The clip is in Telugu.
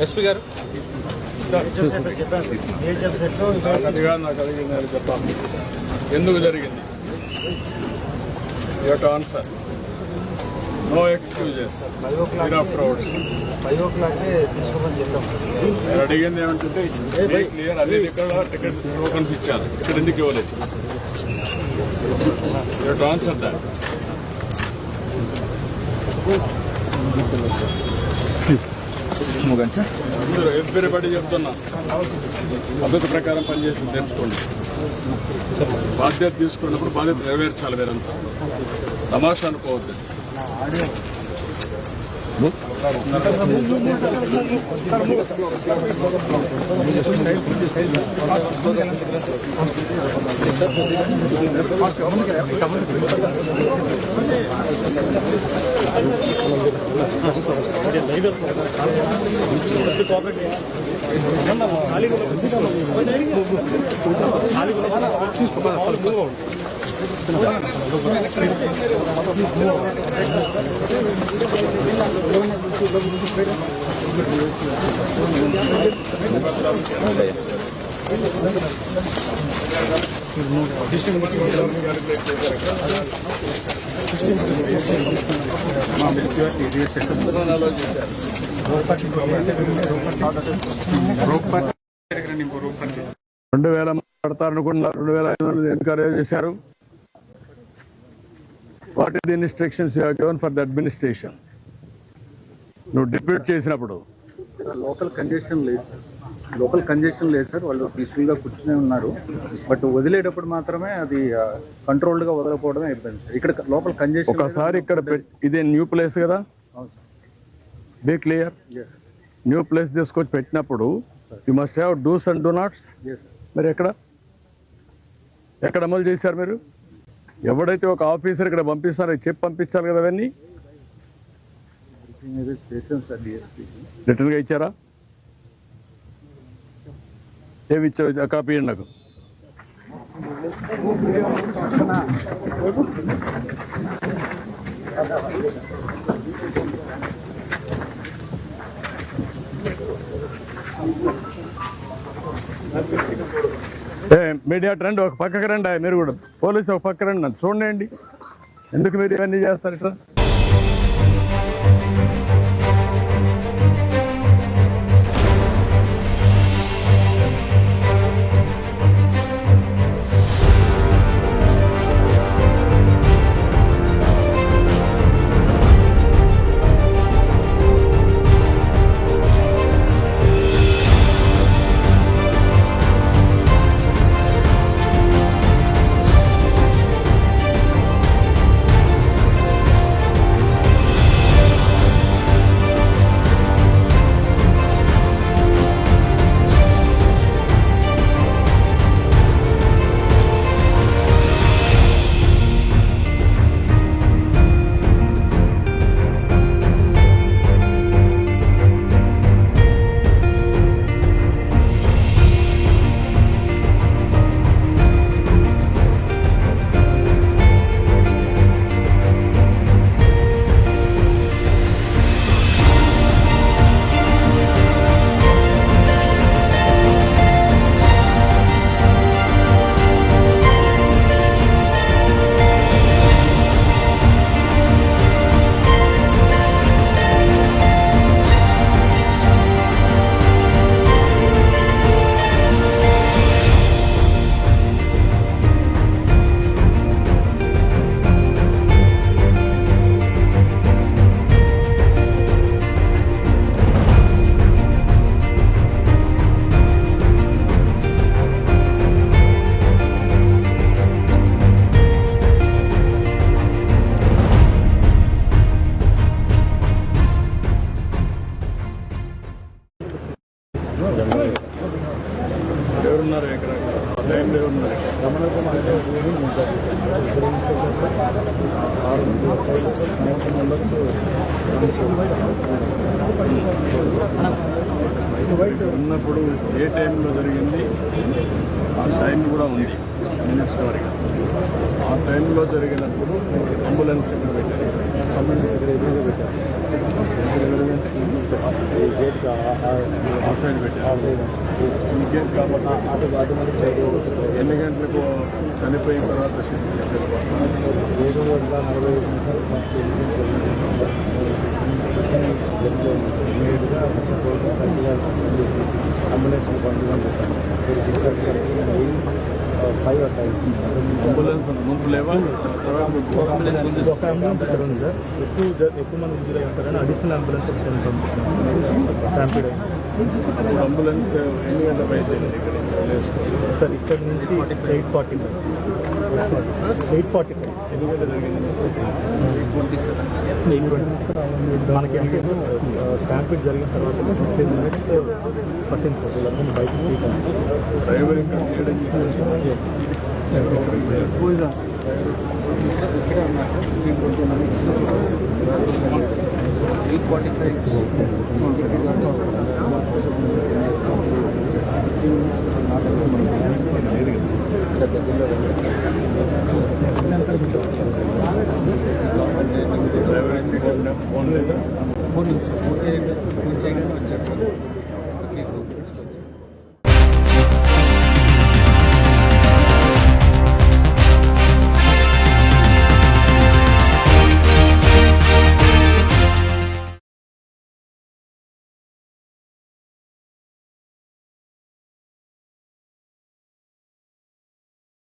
ఎస్పీ గారు నాకు అడిగిందని చెప్పాలి. ఎందుకు జరిగింది? You have to answer. No excuses. నేను అడిగింది ఏమంటుంటే క్లియర్. అదే ఇక్కడ టికెట్ టోకన్స్ ఇచ్చారు, ఇక్కడ ఎందుకు ఇవ్వలేదు? You have to answer that. Everybody చెప్తున్నా, పద్ధతి ప్రకారం పనిచేసి తెలుసుకోండి. బాధ్యత తీసుకున్నప్పుడు బాధ్యత నెరవేర్చాలి. వేరంతా తమాషా అనుకోవద్దు. పడతారనుకున్నారు. 2,500 ఎన్కరేజ్ చేశారు. What is the instructions you have given for the administration? నువ్వు డిప్యూట్ చేసినప్పుడు లోకల్ కంజెషన్ లేదు సార్. వాళ్ళు పీస్ఫుల్ గా కూర్చునే ఉన్నారు. బట్ వదిలేటప్పుడు మాత్రమే అది కంట్రోల్డ్ గా వదలకపోవడమే ఇబ్బంది సార్. ఇక్కడ లోకల్ కంజెషన్ ఒకసారి ఇక్కడ ఇదే న్యూ ప్లేస్ కదా, బీ క్లియర్. న్యూ ప్లేస్ తీసుకొచ్చి పెట్టినప్పుడు you must have dos and don'ts. మరి ఎక్కడ అమలు చేశారు మీరు? ఎవడైతే ఒక ఆఫీసర్ ఇక్కడ పంపిస్తారో చెప్పి పంపించాలి కదా. అవన్నీ రిటర్న్ గా ఇచ్చారా? ఏమి ఇచ్చారు? కాపీ ఇవ్వండి నాకు. మీడియా రండి, ఒక పక్కకి రండి. మీరు కూడా పోలీసు ఒక పక్క రండి, నన్ను చూడండి. ఎందుకు మీరు ఇవన్నీ చేస్తారు ఇట్లా? ఎవరున్నారు ఇక్కడ? టైంలో ఉన్నారు. ఉన్నప్పుడు ఏ టైంలో జరిగింది ఆ టైం కూడా ఉంది మినిట్స్ వరకు. ఆ టైంలో జరిగినప్పుడు అంబులెన్స్ ఇక్కడ పెట్టారు. అంబులెన్స్ ఇక్కడ ఎదురుగా పెట్టారు. ఆ సైడ్ పెట్టారు. ఇంకేం కాబట్టి ఎన్ని గంటలకు చనిపోయిన తర్వాత షిఫ్ట్ చేశారు? 7 అంబులెన్స్ అంబులెన్స్ ముందు లేవా? ఒక అంబులెన్స్ ఇక్కడ ఉంది సార్. ఎక్కువ మంది ఇంజూర్ అయి ఉంటారని అడిషనల్ అంబులెన్స్ స్టాంపీడ్ అప్పుడు అంబులెన్స్ ఎన్ని గంటలకు అయిపోయింది సార్? ఇక్కడ నుంచి 8:45 ఎన్ని గంటలు జరిగింది? 8:20 మనకి అంటే స్టాంపీడ్ జరిగిన తర్వాత 15 minutes పట్టింది సార్. వీళ్ళందరినీ బయటకు తీయడం. డ్రైవర్ ఇంకా చేయడం ఇక్కడే ఉన్నారు సార్. 8:45 ఫోన్ లేదా? ఫోన్ చేయగానే వచ్చారు సార్.